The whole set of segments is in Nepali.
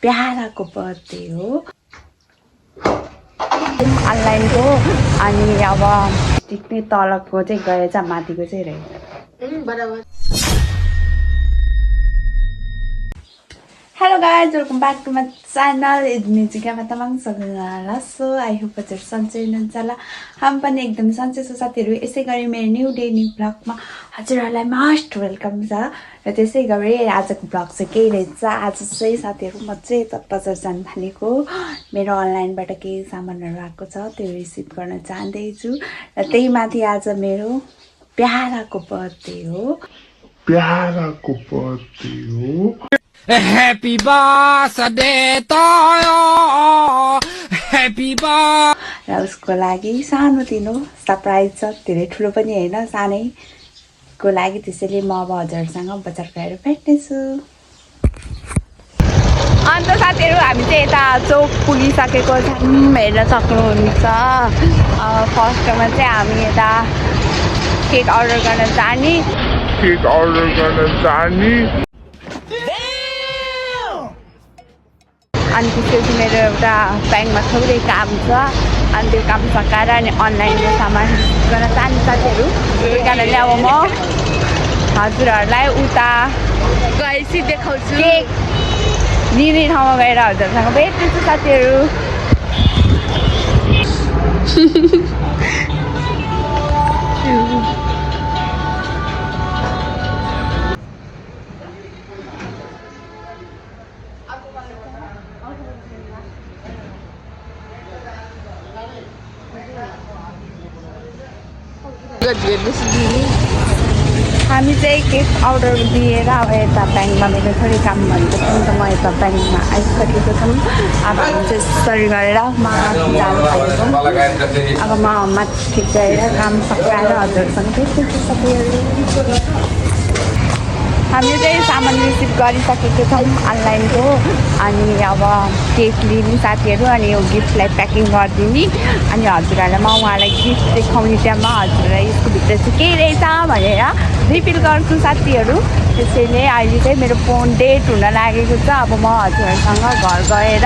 प्याराको बर्थडे हो अनलाइनको अनि अब टिक्ने तलको चाहिँ गएछ माथिको चाहिँ रहेछ बराबर Hello guys, welcome back to my channel. It's me Jika Tamang Sagala. So I hope that you're sunshine हुनुहुन्छ होला हम पनि एकदम सन्चै छ साथीहरु यसै गरी मेरो न्यू डे न्यू ब्लगमा हजुरहरुलाई मोस्ट वेलकम छ र त्यसै गरी आजको ब्लग चाहिँ के रहेछ आज चाहिँ साथीहरु म चाहिँ बजार जान थालेको मेरो अनलाइनबाट केही सामानहरु आएको छ त्यो रिसिभ गर्न चाहदै छु र त्यही माथि आज मेरो प्याराको बर्थडे हो Happy birthday to you. Happy birthday. र उसको लागि सानो तिनो सरप्राइज छ धेरै ठुलो पनि हैन सानै को लागि त्यसैले म अब हजुरसँग बजार गएर भेट्ने छु अन्त साथीहरु हामी चाहिँ यता चोक पुगिसकेको छौं हेर्न सक्नुहुन्छ फर्स्टमा चाहिँ हामी यता केक अर्डर गर्न जाने अनि त्यसपछि मेरो एउटा ब्याङ्कमा थोरै काम छ अनि त्यो काम सकाएर अनि अनलाइनको सामान गर्न चाहन्छु साथीहरु त्यही कारणले अब म हजुरहरुलाई उता गएपछि देखाउँछु केक लिने ठाउँमा गएर हजुरसँग भेट्छु साथीहरु हामी चाहिँ केक अर्डर दिएर अब यता ब्याङ्कमा मेरो थोरै काम भनेको छ नि त म यता ब्याङ्कमा आइसकेको छु अब हामी चाहिँ यसरी गरेर म जानु थालेको अब म माथि गएर काम सकाएर हजुरसँग भेट्छु साथीहरु हामी चाहिँ सामान रिसिभ गरिसकेको छौँ अनलाइनको अनि अब केक लिने साथीहरु अनि यो गिफ्टलाई प्याकिङ गरिदिने अनि हजुरहरुलाई म उहाँलाई गिफ्ट देखाउने टाइममा हजुरलाई यसको भित्र चाहिँ के रहेछ भनेर रिभिल गर्छु साथीहरु त्यसैले अहिले चाहिँ मेरो फोन डेट हुन लागेको छ अब म हजुरहरुसँग घर गएर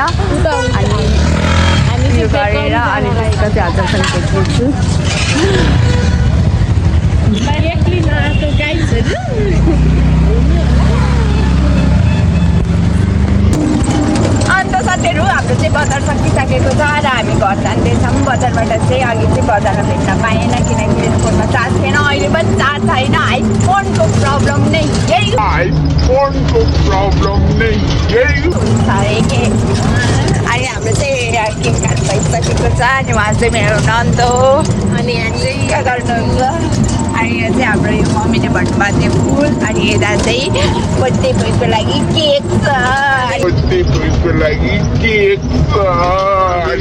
अनि यो गरेर अनि त्यसपछि हजुरसँग भेट्छु अन्त साथीहरु हाम्रो चाहिँ बजार सकिसकेको छ र हामी घर जाँदैछौँ बजारबाट चाहिँ अघि चाहिँ बजारमा भेट्न पाएन किनकि मेरो फोनमा चार्ज थिएन अहिले पनि चार्ज छैन आइफोनको प्रब्लम नै यही हुन्छ के अनि हाम्रो चाहिँ केक काट भइसकेको छ अनि उहाँ चाहिँ मेरो नन्द हो अनि यहाँ चाहिँ के गर्नुहुन्छ अनि यो चाहिँ हाम्रो यो मम्मीले भन्नुभएको थियो फुल अनि यता चाहिँ बर्थडे बोयको लागि केक छ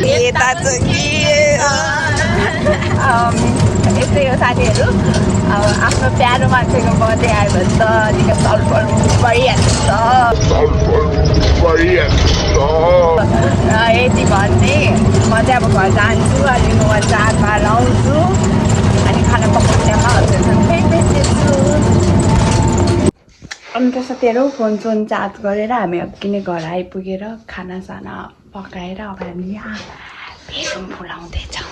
यता चाहिँ यस्तै हो साथीहरु अब आफ्नो प्यारो मान्छेको बर्थडे आयो भने त अलिक सलफल परिहाल्छ र यति भन्ने म चाहिँ अब घर जान्छु अनि म चाडमा लाउँछु अनि खाना पकाउनेमा हजुरसँग भेट्दैछु अन्त साथीहरु फोन चार्ज गरेर हामी अघि नै घर आइपुगेर खानासाना पकाएर अब हामी यहाँ भेलु फुलाउँदैछौँ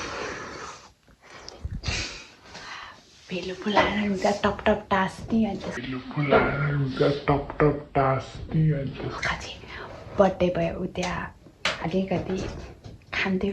भेलु फुलाएर हुन्छ टप टप टास्ने अन्त खाछि बर्थडे भयो उ त्यहाँ अलिकति खान्थ्यो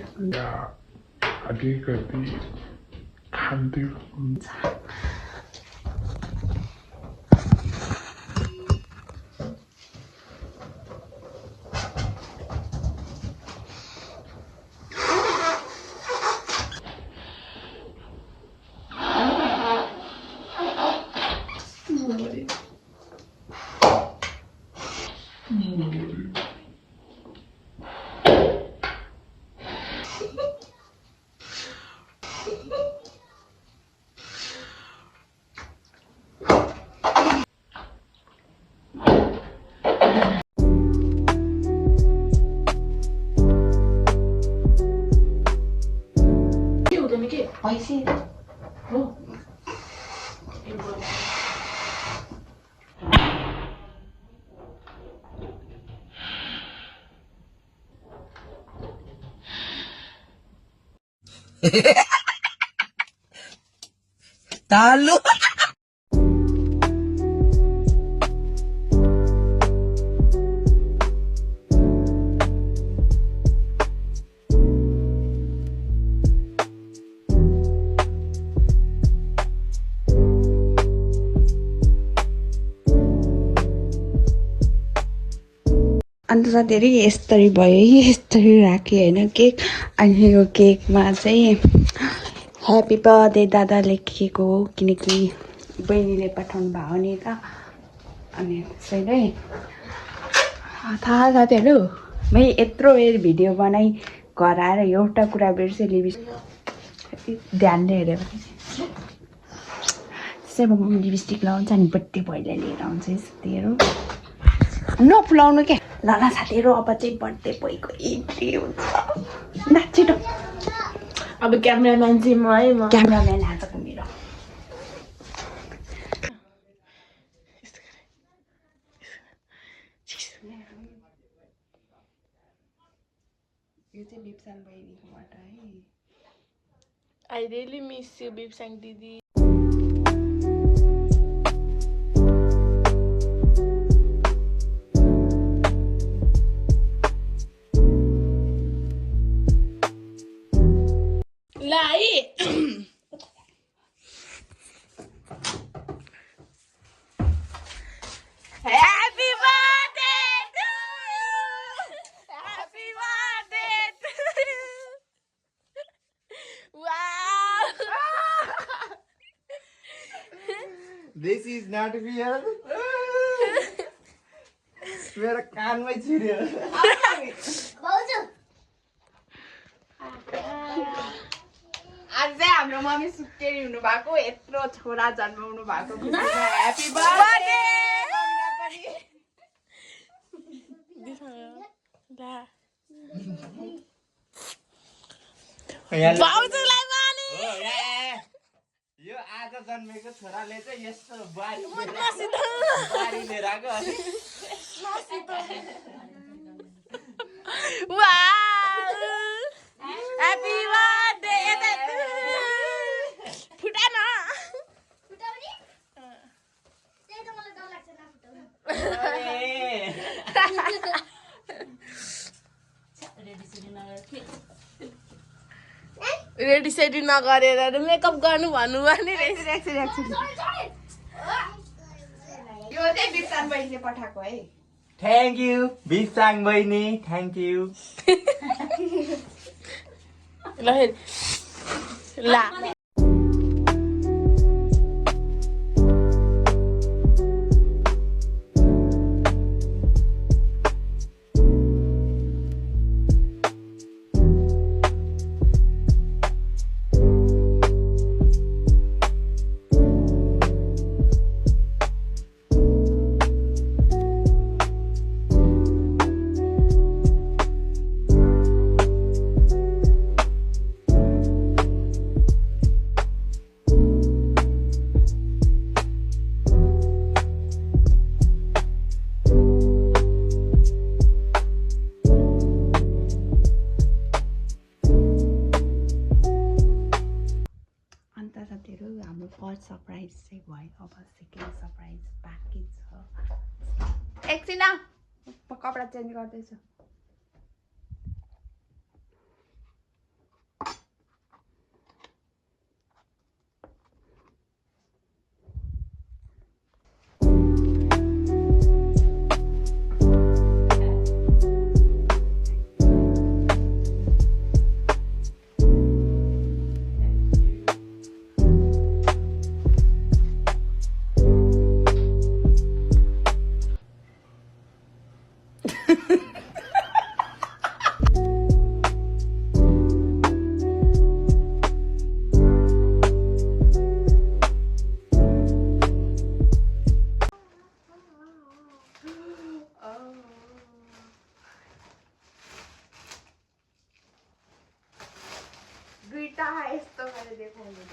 तालु अन्त साथीहरू यस्तरी भयो यस्तरी राखेँ होइन केक अनि यो केकमा चाहिँ ह्याप्पी बर्थडे दादा लेखिएको हो किनकि बहिनीले पठाउनु भएको नि त अनि त्यसैले थाहा साथीहरू मै यत्रो भिडियो बनाइ घर आएर एउटा कुरा बिर्सेँ ध्यानले हेऱ्यो भने त्यसै म लिपस्टिक लगाउँछ अनि बर्थडे भइलाई लिएर आउँछ है साथीहरू नफुलाउनु क्या ल ल साथीहरू अब चाहिँ बर्थडे बोयको एन्ट्री हुन्छ न छिटो अब क्यामेराम्यान चाहिँ म है म क्यामेराम्यान आजको मेरो यो चाहिँ बिप्सान बहिनीकोबाट है आई रियली मिस यु बिप्साङ दिदी ला है Happy birthday to you. Happy birthday to you. Wow. This is not real. मेरो कानमै छिर्यो आज चाहिँ हाम्रो मम्मी सुत्केरी हुनु भएको यत्रो छोरा जन्माउनु भएको ह्यापी बर्थडे भाउजूलाई माने यो आज जन्मेको छोराले चाहिँ यस्तो बारी लिएर आएको Happy birthday फुटा न रेडी सेडी नगरेर मेकअप गर्नु भन्नु भने यो चाहिँ बिप्सान बहिनीले पठाएको है थ्याङ्क यू बिप्साङ बहिनी थ्याङ्क यू ला हाम्रो फर्स्ट सरप्राइज चाहिँ भयो अब सेकेन्ड सरप्राइज बाँकी छ एकछिन म कपडा चेन्ज गर्दैछु यस्तो गरेर देखाउनु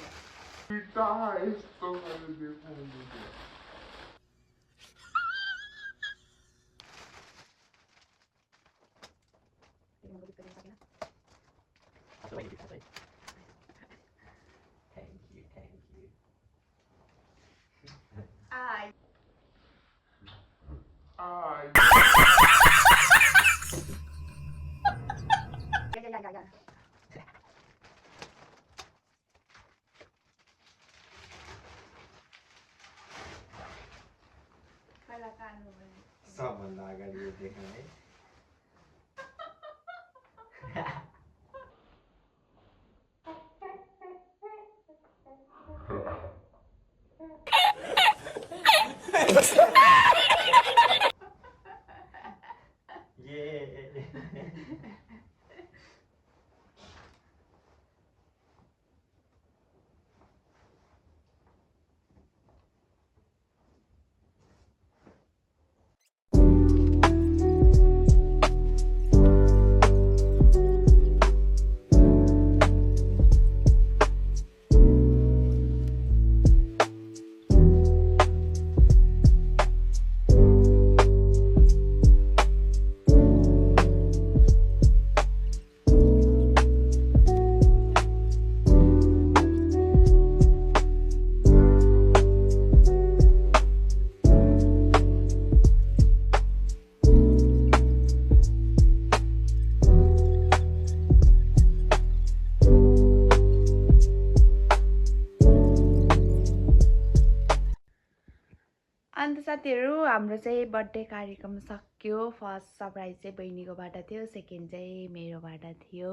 अन्त साथीहरू हाम्रो चाहिँ बर्थडे कार्यक्रम सक्यो। फर्स्ट सरप्राइज चाहिँ बहिनीकोबाट थियो, सेकेन्ड चाहिँ मेरोबाट थियो,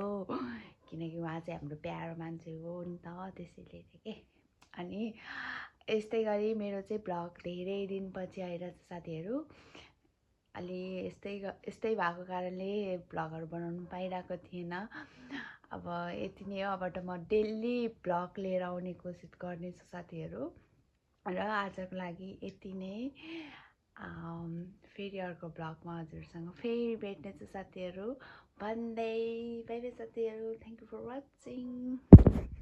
किनकि उहाँ चाहिँ हाम्रो प्यारो मान्छे हो नि त, त्यसैले चाहिँ के। अनि यस्तै गरी मेरो चाहिँ भ्लग धेरै दिनपछि आइरहेछ साथीहरू। अलि यस्तै भएको कारणले भ्लगहरू बनाउनु पाइरहेको थिएन। अब यति नै हो, अबबाट म डेली भ्लग लिएर आउने कोसिस गर्नेछु साथीहरू। र आजको लागि यति नै। फेरि अर्को भ्लगमा हजुरसँग फेरि भेट्नेछु साथीहरू। भन्दै बाइ बाइ साथीहरू। Thank you for watching.